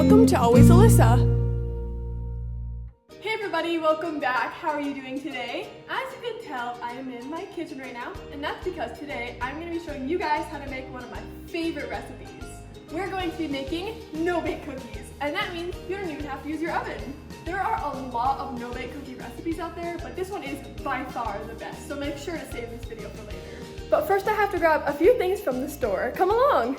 welcome to Always Alyssa. Hey everybody, welcome back. How are you doing today? As you can tell, I am in my kitchen right now, and that's because today I'm going to be showing you guys how to make one of my favorite recipes. We're going to be making no-bake cookies, and that means you don't even have to use your oven. There are a lot of no-bake cookie recipes out there, but this one is by far the best, so make sure to save this video for later. But first I have to grab a few things from the store. Come along!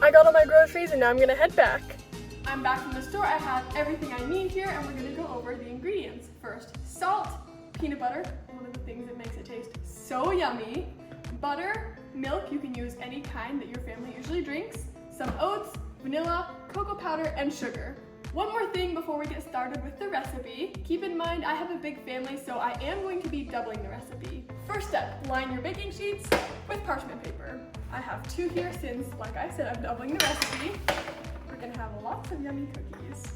I got all my groceries and now I'm gonna head back. I'm back from the store. I have everything I need here and we're gonna go over the ingredients. First, salt, peanut butter, one of the things that makes it taste so yummy, butter, milk, you can use any kind that your family usually drinks, some oats, vanilla, cocoa powder, and sugar. One more thing before we get started with the recipe. Keep in mind I have a big family, so I am going to be doubling the recipe. First step, line your baking sheets with parchment paper. I have 2 here since, like I said, I'm doubling the recipe. We're gonna have lots of yummy cookies.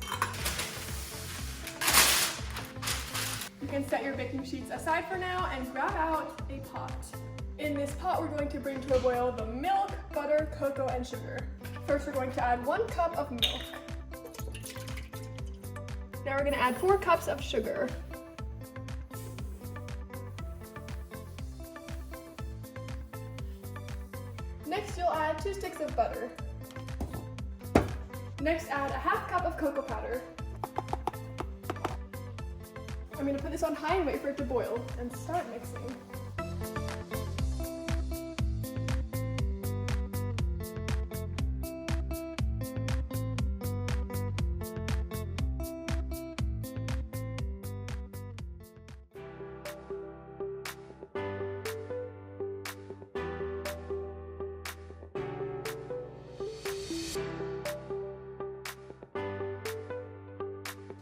You can set your baking sheets aside for now and grab out a pot. In this pot, we're going to bring to a boil the milk, butter, cocoa, and sugar. First, we're going to add 1 cup of milk. Now we're gonna add 4 cups of sugar. Next, you'll add 2 sticks of butter. Next, add a 1/2 cup of cocoa powder. I'm gonna put this on high and wait for it to boil and start mixing.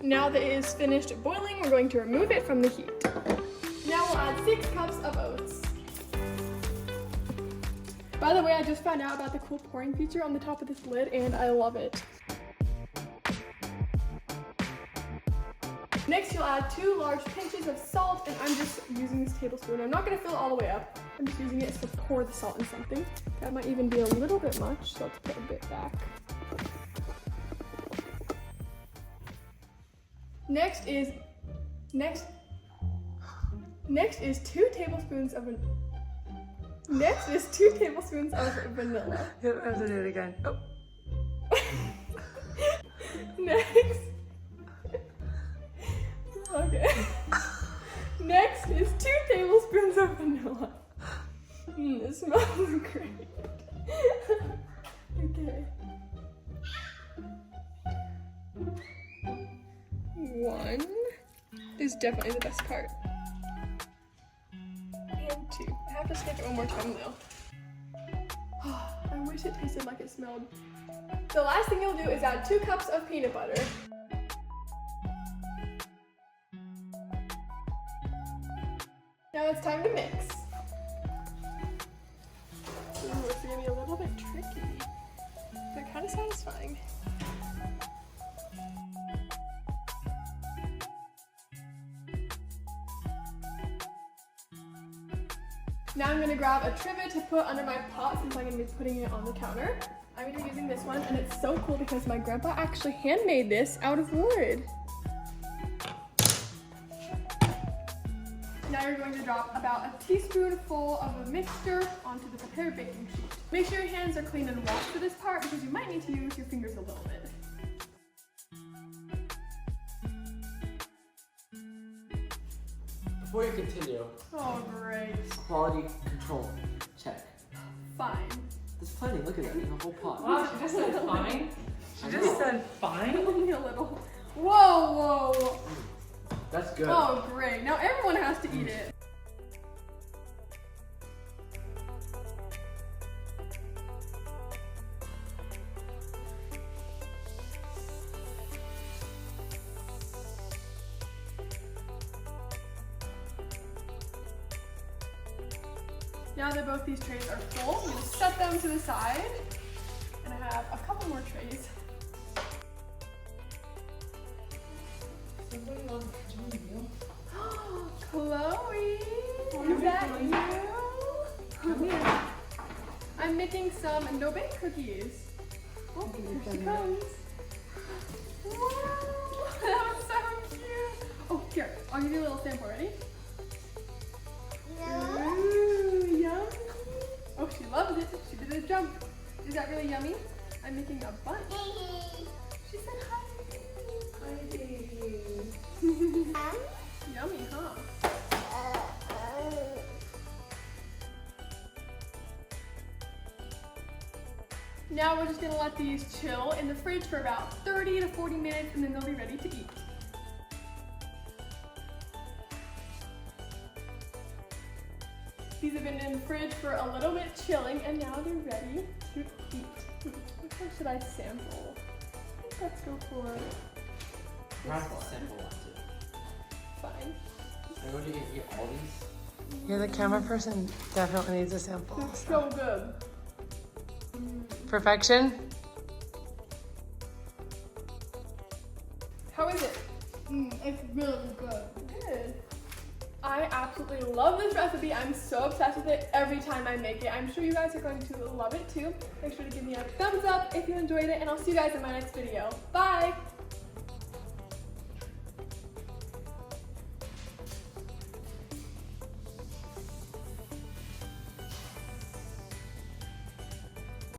Now that it is finished boiling, we're going to remove it from the heat. Now we'll add 6 cups of oats. By the way, I just found out about the cool pouring feature on the top of this lid and I love it. Next, you'll add 2 large pinches of salt, and I'm just using this tablespoon. I'm not going to fill it all the way up. I'm just using it to pour the salt in something. That might even be a little bit much, so let's put a bit back. Next is 2 tablespoons of vanilla. Yep, I have to do it again. Oh. Next. Okay. Next is 2 tablespoons of vanilla. It smells great. Okay. 1 is definitely the best part. And 2. I have to sketch it one more time though. I wish it tasted like it smelled. The last thing you'll do is add 2 cups of peanut butter. Now it's time to mix. Ooh, it's gonna be a little bit tricky, but kind of satisfying. Now I'm gonna grab a trivet to put under my pot since I'm gonna be putting it on the counter. I'm gonna be using this one, and it's so cool because my grandpa actually handmade this out of wood. Now you're going to drop about a teaspoonful of the mixture onto the prepared baking sheet. Make sure your hands are clean and washed for this part because you might need to use your fingers a little bit. Before you continue, Oh, great. quality control check. Fine. There's plenty, look at that, there's a whole pot. Wow, she just said fine. She just said fine. Only a little. Whoa, whoa. That's good. Oh, great. Now everyone has to eat it. Now that both these trays are full, I'm gonna set them to the side. And I have a couple more trays. Chloe, is that you? Come here. I'm making some no-bake cookies. Oh, here she comes. Wow, that was so cute. Oh, here, I'll give you a little sample. Ready? Ooh, yummy. Oh, she loves it. She did a jump. Is that really yummy? I'm making a bunch. She said hi. Hi, baby. Yummy, huh? Now we're just gonna let these chill in the fridge for about 30 to 40 minutes and then they'll be ready to eat. These have been in the fridge for a little bit chilling and now they're ready to eat. Which one should I sample? I think let's go for this Not the one. simple one too. Fine. I'm going to eat all these. You're the camera person. Definitely needs a sample. It's so good. Perfection. How is it? It's really good. Good. I absolutely love this recipe. I'm so obsessed with it every time I make it. I'm sure you guys are going to love it too. Make sure to give me a thumbs up if you enjoyed it, and I'll see you guys in my next video. Bye!